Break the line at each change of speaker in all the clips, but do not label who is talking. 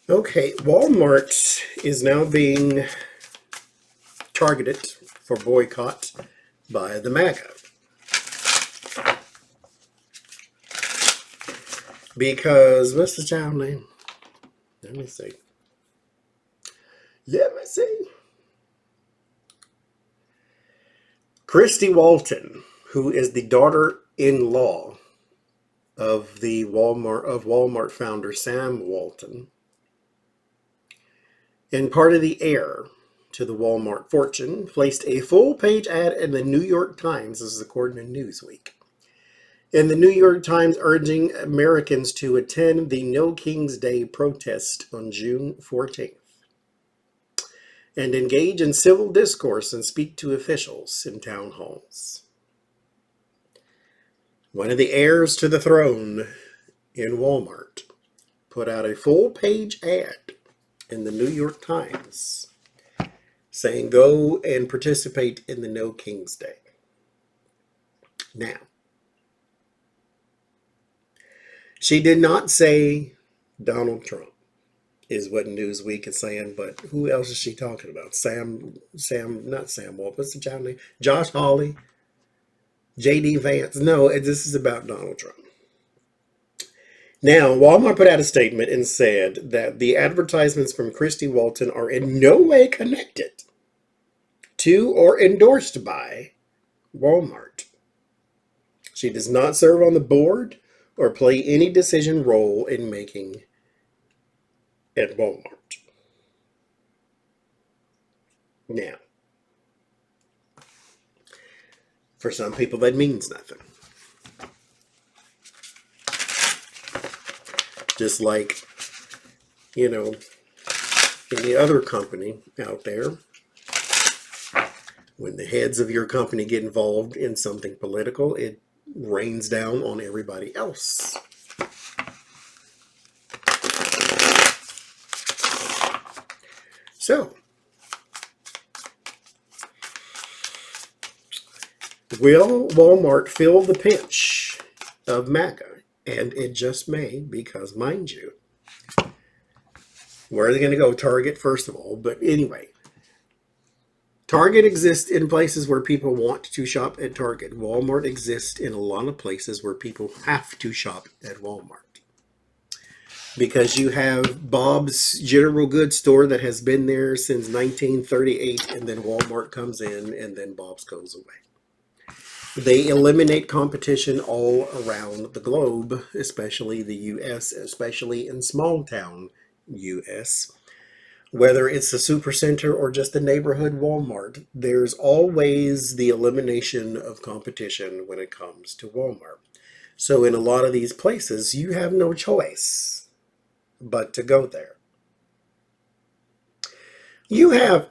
Okay, Walmart is now being targeted for boycott by the MAGA because what's the child name? Let me see. Christy Walton, who is the daughter-in-law of the Walmart founder Sam Walton, and part of the heir to the Walmart fortune, placed a full-page ad in the New York Times, this is according to Newsweek, in the New York Times urging Americans to attend the No King's Day protest on June 14th and engage in civil discourse and speak to officials in town halls. One of the heirs to the throne in Walmart put out a full-page ad in the New York Times saying go and participate in the No King's Day. Now, she did not say Donald Trump is what Newsweek is saying, but who else is she talking about? Not Sam Walt, what's the child name? Josh Hawley, J.D. Vance. No, this is about Donald Trump. Now, Walmart put out a statement and said that the advertisements from Christy Walton are in no way connected to or endorsed by Walmart. She does not serve on the board or play any decision role in making at Walmart. Now, for some people that means nothing. Just like, any other company out there, when the heads of your company get involved in something political, it rains down on everybody else. So, will Walmart feel the pinch of MAGA? And it just may, because mind you, where are they going to go? Target, first of all. But anyway, Target exists in places where people want to shop at Target. Walmart exists in a lot of places where people have to shop at Walmart. Because you have Bob's General Goods store that has been there since 1938, and then Walmart comes in, and then Bob's goes away. They eliminate competition all around the globe, especially the U.S., especially in small town U.S., whether it's a supercenter or just a neighborhood Walmart, there's always the elimination of competition when it comes to Walmart. So in a lot of these places, you have no choice but to go there. You have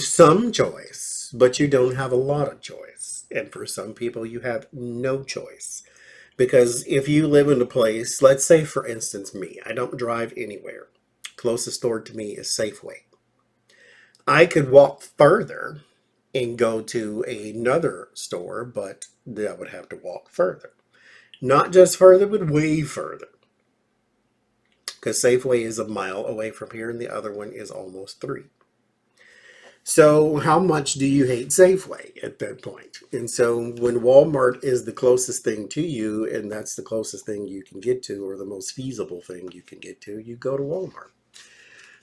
some choice, but you don't have a lot of choice. And for some people, you have no choice. Because if you live in a place, let's say for instance me, I don't drive anywhere. Closest store to me is Safeway. I could walk further and go to another store, but I would have to walk further. Not just further, but way further. Because Safeway is a mile away from here and the other one is almost 3. So how much do you hate Safeway at that point? And so when Walmart is the closest thing to you, and that's the closest thing you can get to, or the most feasible thing you can get to, you go to Walmart.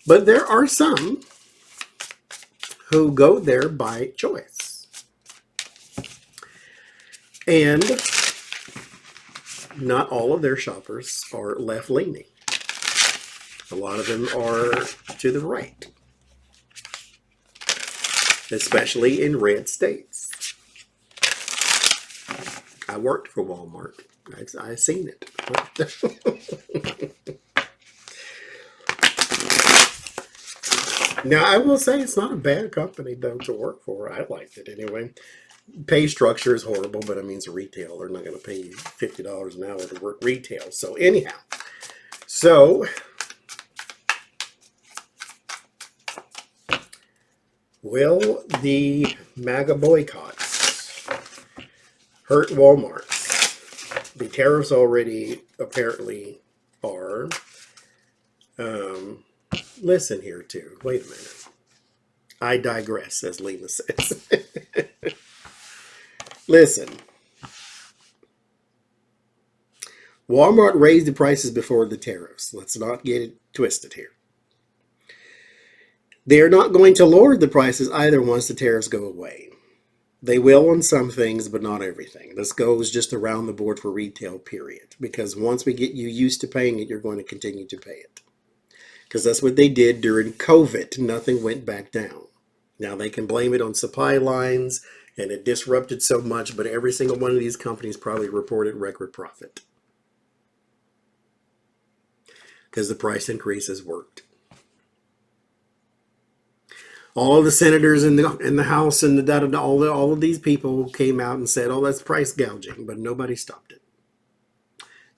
But there are some who go there by choice. And not all of their shoppers are left-leaning. A lot of them are to the right. Especially in red states. I worked for Walmart. I've seen it. Now, I will say it's not a bad company, though, to work for. I liked it anyway. Pay structure is horrible, but I mean, it's retail. They're not going to pay you $50 an hour to work retail. So anyhow, will the MAGA boycotts hurt Walmart? The tariffs already apparently are. listen here too. Wait a minute. I digress, as Lena says. Listen, Walmart raised the prices before the tariffs. Let's not get it twisted here. They're not going to lower the prices either once the tariffs go away. They will on some things, but not everything. This goes just around the board for retail, period. Because once we get you used to paying it, you're going to continue to pay it. Because that's what they did during COVID. Nothing went back down. Now they can blame it on supply lines and it disrupted so much, but every single one of these companies probably reported record profit. Because the price increases worked. All of the senators in the House and all of these people came out and said, "Oh, that's price gouging," but nobody stopped it.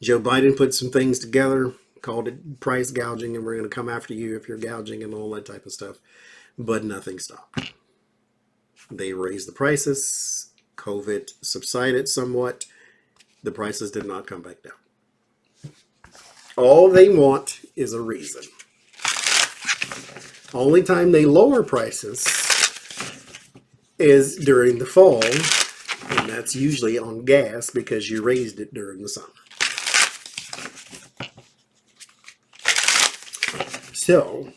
Joe Biden put some things together, called it price gouging, and we're going to come after you if you're gouging and all that type of stuff. But nothing stopped. They raised the prices. COVID subsided somewhat. The prices did not come back down. All they want is a reason. Only time they lower prices is during the fall, and that's usually on gas because you raised it during the summer. So,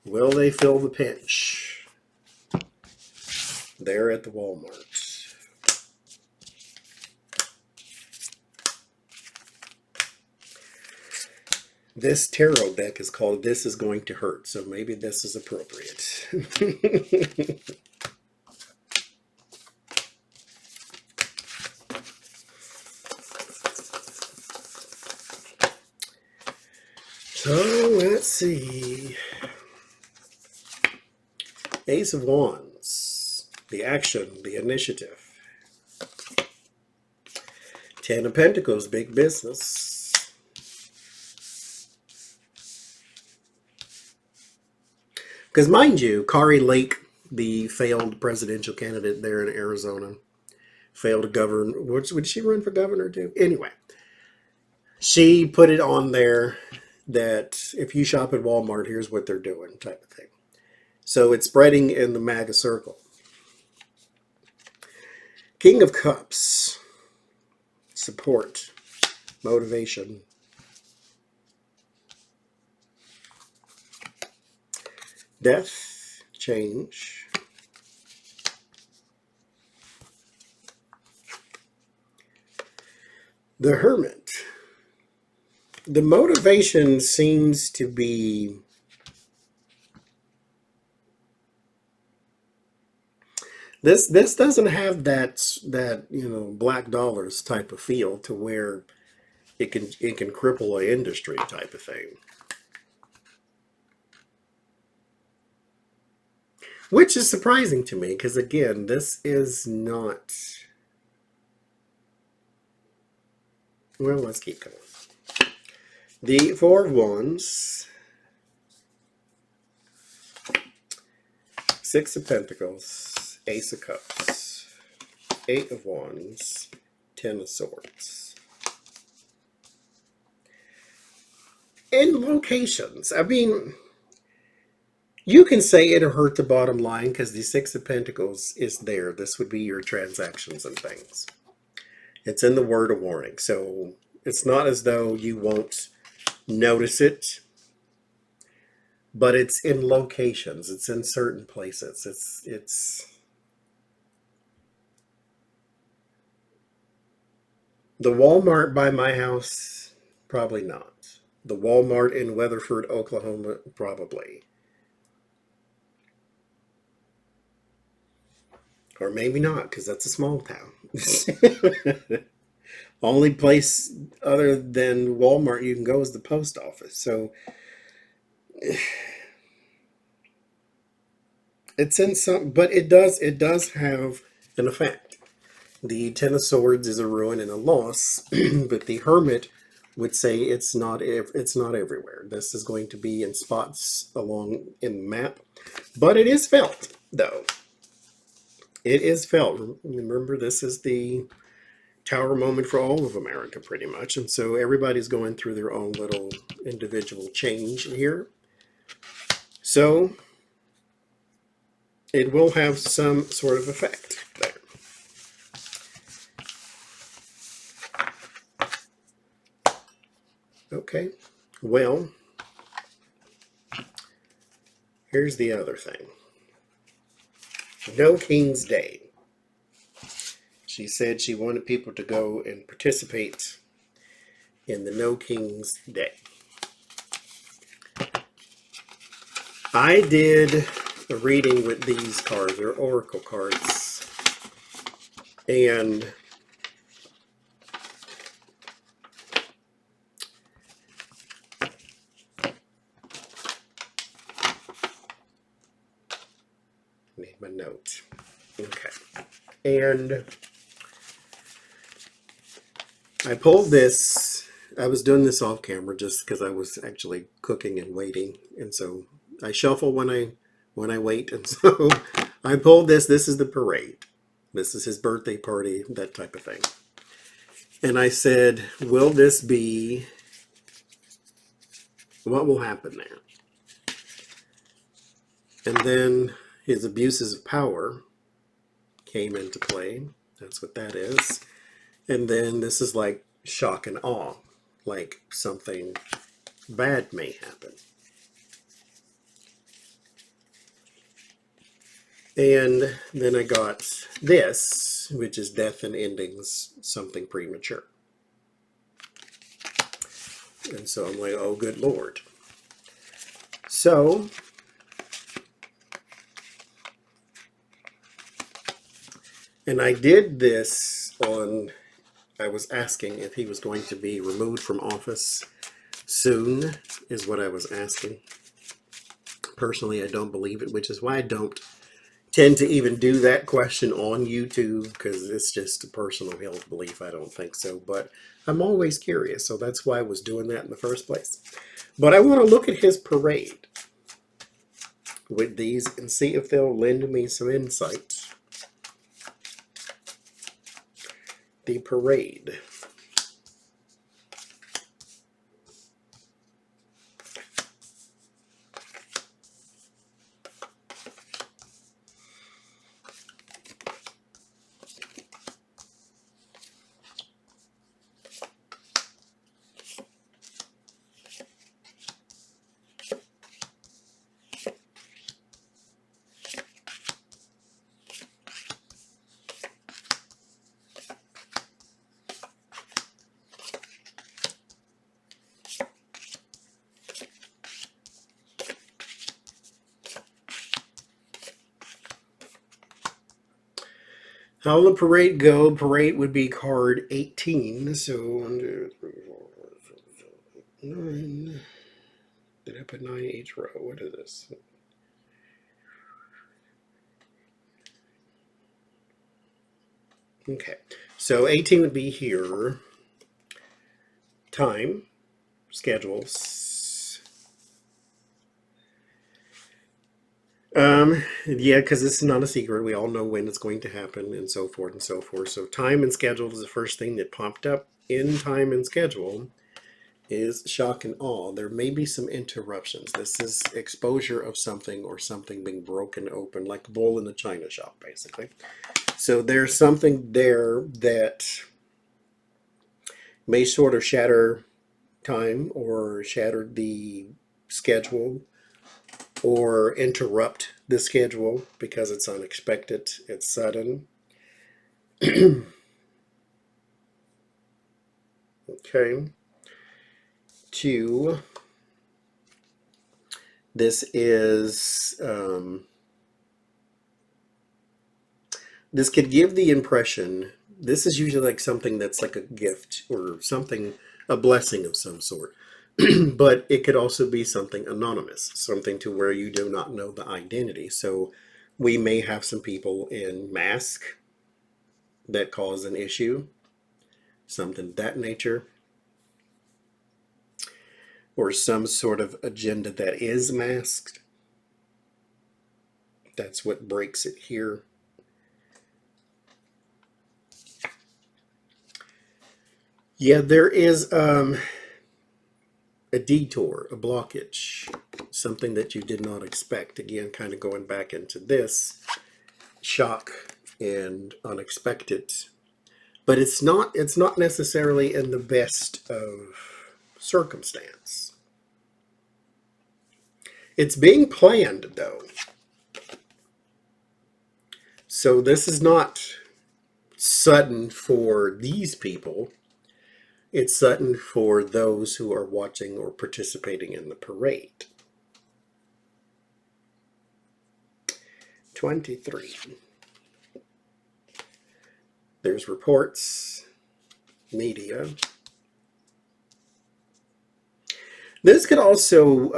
will they feel the pinch? There at the Walmart. This tarot deck is called This Is Going to Hurt, so maybe this is appropriate. So, let's see. Ace of Wands, the action, the initiative. Ten of Pentacles, big business. Because mind you, Kari Lake, the failed presidential candidate there in Arizona, failed to govern. Would she run for governor too? Anyway, she put it on there that if you shop at Walmart, here's what they're doing, type of thing. So it's spreading in the MAGA circle. King of Cups, support, motivation. Death, change. The Hermit. The motivation seems to be this doesn't have that black dollars type of feel to where it can cripple an industry type of thing. Which is surprising to me, because again, this is not... Well, let's keep going. The Four of Wands, Six of Pentacles, Ace of Cups, Eight of Wands, Ten of Swords. In locations, I mean... You can say it'll hurt the bottom line because the Six of Pentacles is there. This would be your transactions and things. It's in the word of warning. So it's not as though you won't notice it, but it's in locations. It's in certain places. It's the Walmart by my house, probably not. The Walmart in Weatherford, Oklahoma, probably. Or maybe not, because that's a small town. Only place other than Walmart you can go is the post office. So it's in some, but it does have an effect. The Ten of Swords is a ruin and a loss, but the Hermit would say it's not everywhere. This is going to be in spots along in the map, but it is felt though. It is felt. Remember, this is the tower moment for all of America, pretty much. And so everybody's going through their own little individual change here. So it will have some sort of effect there. Okay, well, here's the other thing. No King's Day. She said she wanted people to go and participate in the No King's Day. I did a reading with these cards, or oracle cards, and need my note. Okay. And I pulled this. I was doing this off camera just because I was actually cooking and waiting. And so I shuffle when I wait. And so I pulled this. This is the parade. This is his birthday party, that type of thing. And I said, will this be, what will happen there? And then his abuses of power came into play. That's what that is. And then this is like shock and awe, like something bad may happen. And then I got this, which is death and endings, something premature. And so I'm like, oh, good Lord. So and I did this on, I was asking if he was going to be removed from office soon, is what I was asking. Personally, I don't believe it, which is why I don't tend to even do that question on YouTube, because it's just a personal held belief. I don't think so, but I'm always curious, so that's why I was doing that in the first place. But I want to look at his parade with these and see if they'll lend me some insight. The parade. How will the parade go? Parade would be card 18. So 1, 2, 3, 4, 5, 6, 7, 8, 9. Did I put 9 each row? What is this? Okay. So 18 would be here. Time. Schedules. Yeah, because this is not a secret. We all know when it's going to happen and so forth and so forth. So time and schedule is the first thing that popped up in time and schedule is shock and awe. There may be some interruptions. This is exposure of something or something being broken open, like a bull in a china shop, basically. So there's something there that may sort of shatter time or shatter the schedule or interrupt the schedule because it's unexpected, it's sudden. Okay. 2, this is, this could give the impression, this is usually like something that's like a gift or something, a blessing of some sort. But it could also be something anonymous, something to where you do not know the identity. So we may have some people in mask that cause an issue, something of that nature, or some sort of agenda that is masked. That's what breaks it here. Yeah, there is a detour, a blockage, something that you did not expect. Again, kind of going back into this shock and unexpected. But it's not necessarily in the best of circumstance. It's being planned though. So this is not sudden for these people. It's sudden for those who are watching or participating in the parade. 23. There's reports, media. This could also,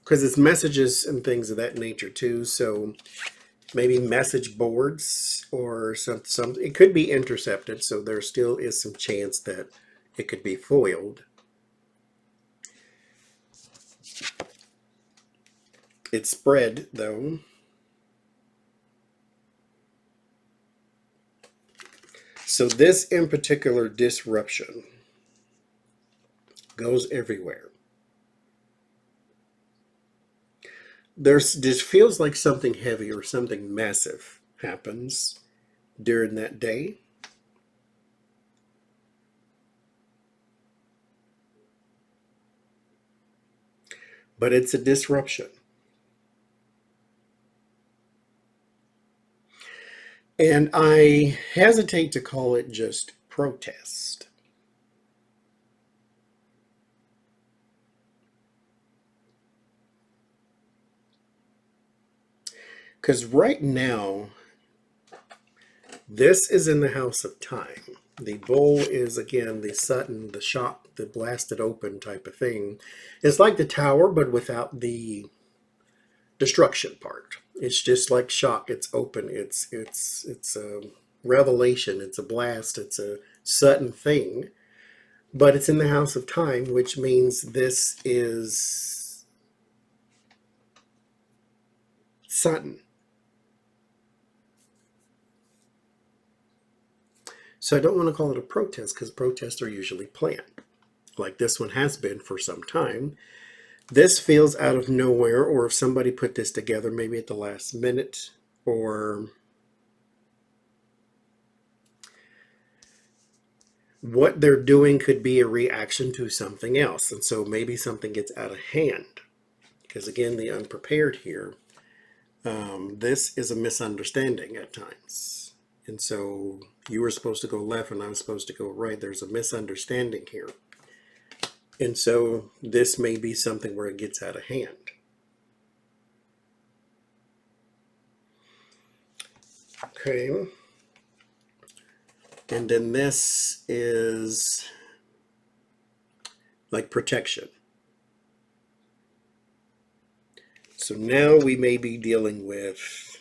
because it's messages and things of that nature too, so maybe message boards or some it could be intercepted, so there still is some chance that it could be foiled. It's spread though. So this in particular disruption goes everywhere. This feels like something heavy or something massive happens during that day. But it's a disruption. And I hesitate to call it just protest. Because right now, this is in the house of time. The bowl is, again, the sudden, the shock, the blasted open type of thing. It's like the tower, but without the destruction part. It's just like shock. It's open. It's a revelation. It's a blast. It's a sudden thing. But it's in the house of time, which means this is sudden. So I don't want to call it a protest because protests are usually planned, like this one has been for some time. This feels out of nowhere, or if somebody put this together maybe at the last minute, or what they're doing could be a reaction to something else. And so maybe something gets out of hand. Because again, the unprepared here, this is a misunderstanding at times. And so you were supposed to go left and I'm supposed to go right. There's a misunderstanding here. And so this may be something where it gets out of hand. Okay. And then this is like protection. So now we may be dealing with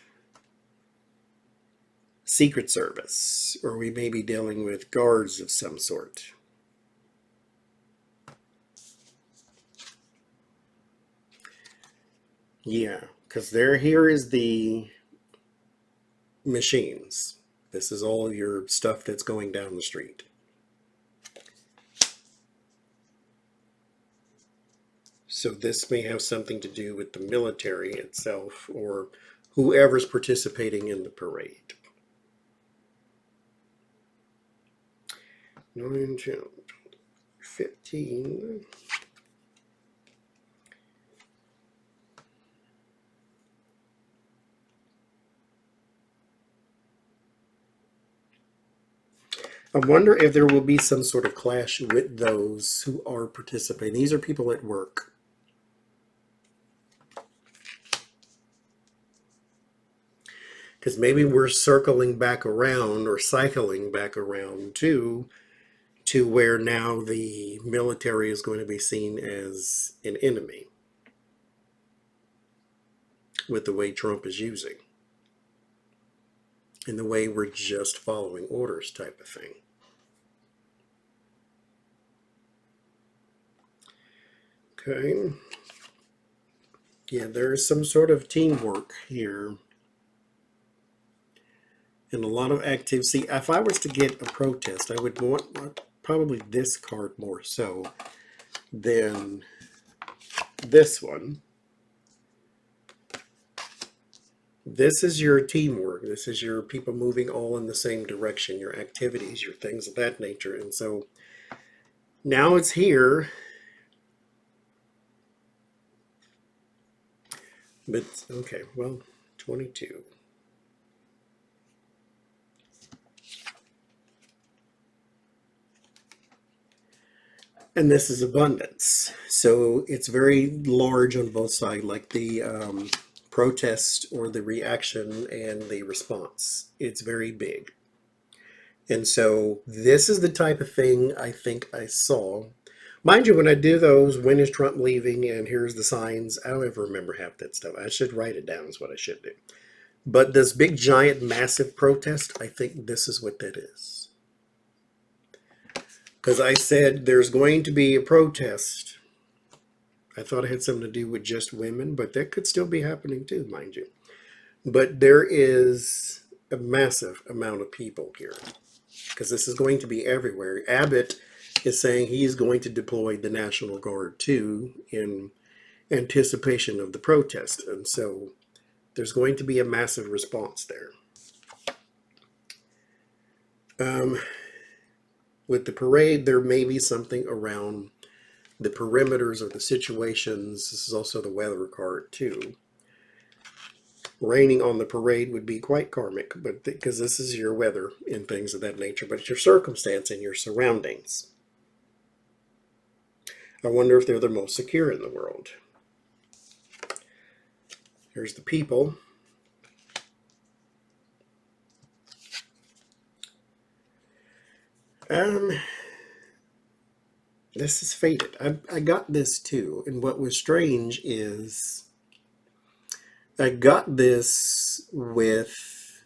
Secret Service, or we may be dealing with guards of some sort. Yeah, because here is the machines. This is all your stuff that's going down the street. So this may have something to do with the military itself or whoever's participating in the parade. 9, 10, 15. I wonder if there will be some sort of clash with those who are participating. These are people at work. Because maybe we're circling back around or cycling back around to where now the military is going to be seen as an enemy with the way Trump is using and the way we're just following orders type of thing. Okay. Yeah, there's some sort of teamwork here and a lot of activity. See, if I was to get a protest, I would want probably this card more so than this one. This is your teamwork. This is your people moving all in the same direction, your activities, your things of that nature. And so now it's here. But, okay, well, 22. And this is abundance. So it's very large on both sides, like the protest or the reaction and the response. It's very big. And so this is the type of thing I think I saw. Mind you, when I do those, when is Trump leaving and here's the signs, I don't ever remember half that stuff. I should write it down is what I should do. But this big, giant, massive protest, I think this is what that is. Because I said there's going to be a protest. I thought it had something to do with just women, but that could still be happening too, mind you. But there is a massive amount of people here because this is going to be everywhere. Abbott is saying he's going to deploy the National Guard too in anticipation of the protest. And so there's going to be a massive response there. With the parade, there may be something around the perimeters or the situations. This is also the weather card too. Raining on the parade would be quite karmic, but because this is your weather and things of that nature, but it's your circumstance and your surroundings. I wonder if they're the most secure in the world. Here's the people. This is fated. I got this too, and what was strange is I got this with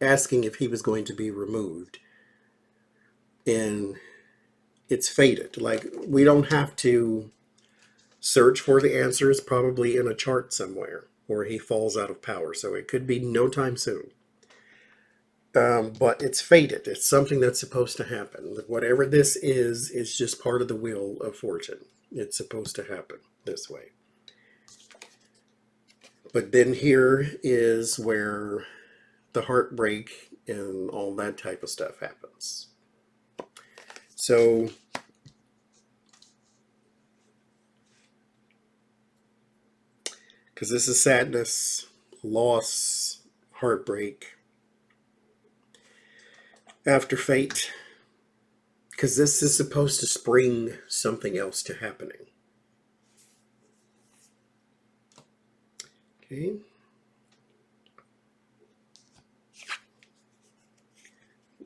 asking if he was going to be removed, and it's fated. Like, we don't have to search for the answer. It's probably in a chart somewhere, or he falls out of power, so it could be no time soon. But it's fated. It's something that's supposed to happen. Whatever this is just part of the wheel of fortune. It's supposed to happen this way. But then here is where the heartbreak and all that type of stuff happens. So because this is sadness, loss, heartbreak, after fate, because this is supposed to spring something else to happening. Okay.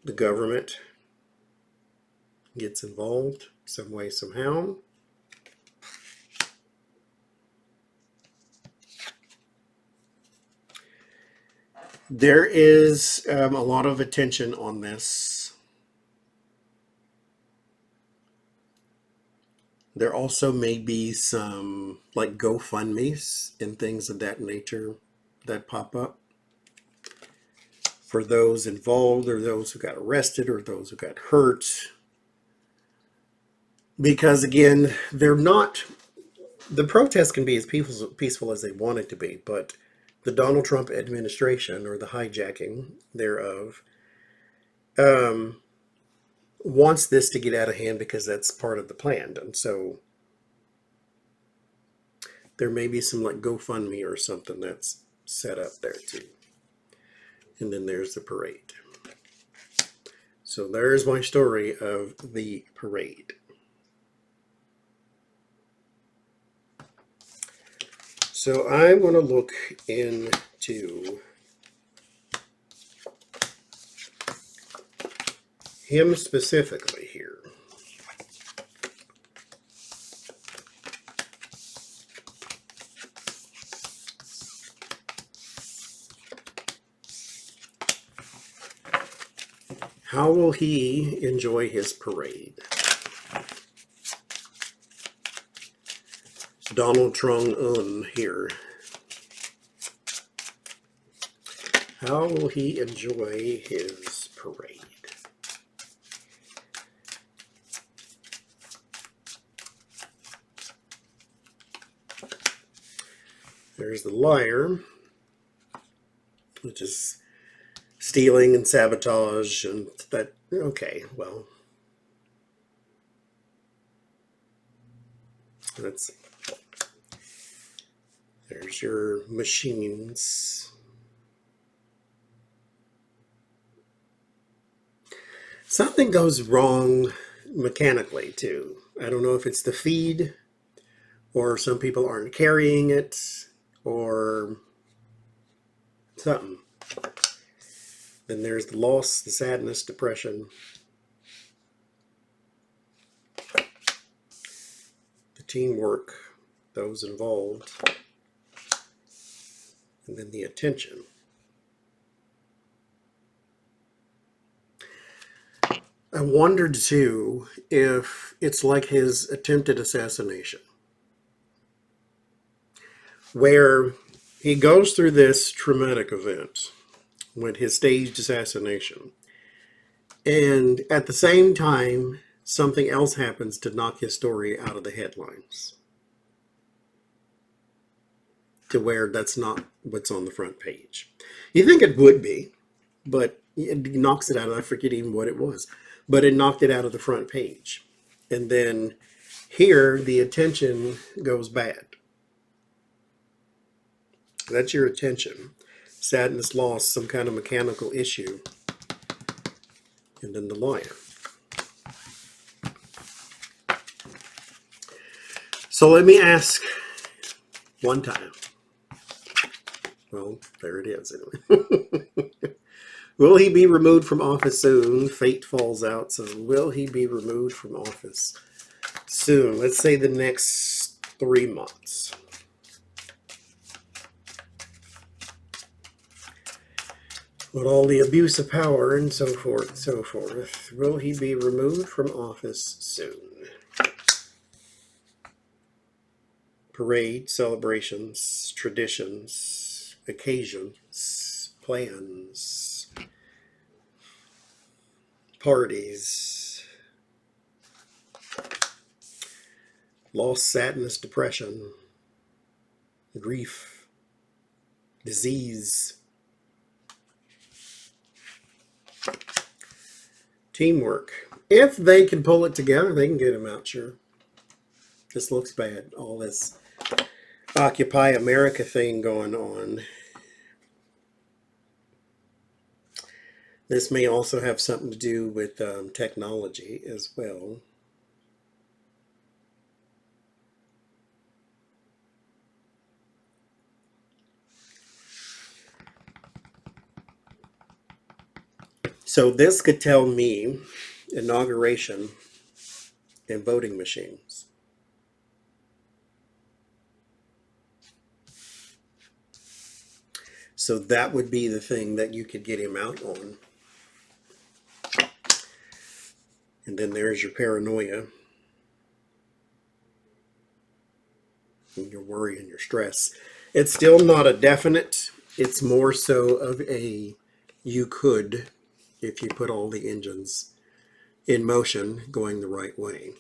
The government gets involved some way, somehow. There is a lot of attention on this. There also may be some like GoFundMes and things of that nature that pop up for those involved or those who got arrested or those who got hurt. Because again, they're not, the protests can be as peaceful as they want it to be, but the Donald Trump administration, or the hijacking thereof, wants this to get out of hand because that's part of the plan. And so there may be some like GoFundMe or something that's set up there too. And then there's the parade. So there's my story of the parade. So I'm going to look into him specifically here. How will he enjoy his parade? Donald Trump here. How will he enjoy his parade? There's the liar, which is stealing and sabotage and that. Okay, well, let's see. There's your machines. Something goes wrong mechanically too. I don't know if it's the feed or some people aren't carrying it or something. Then there's the loss, the sadness, depression, the teamwork, those involved, and then the attention. I wondered too if it's like his attempted assassination, where he goes through this traumatic event with his staged assassination, and at the same time, something else happens to knock his story out of the headlines, to where that's not what's on the front page. You think it would be, but it knocks it out. I forget even what it was, but it knocked it out of the front page. And then here, the attention goes bad. That's your attention. Sadness, loss, some kind of mechanical issue. And then the liar. So let me ask one time. Well, there it is anyway. Will he be removed from office soon? Fate falls out. So will he be removed from office soon? Let's say the next 3 months. With all the abuse of power and so forth and so forth. Will he be removed from office soon? Parade, celebrations, traditions, occasions, plans, parties, loss, sadness, depression, grief, disease, teamwork. If they can pull it together, they can get him out, sure. This looks bad. All this Occupy America thing going on. This may also have something to do with technology as well. So this could tell me inauguration and voting machines. So that would be the thing that you could get him out on. And then there's your paranoia, and your worry and your stress. It's still not a definite. It's more so of a you could, if you put all the engines in motion going the right way.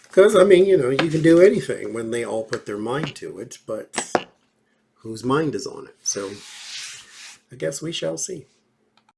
Because, I mean, you know, you can do anything when they all put their mind to it, but whose mind is on it? So I guess we shall see.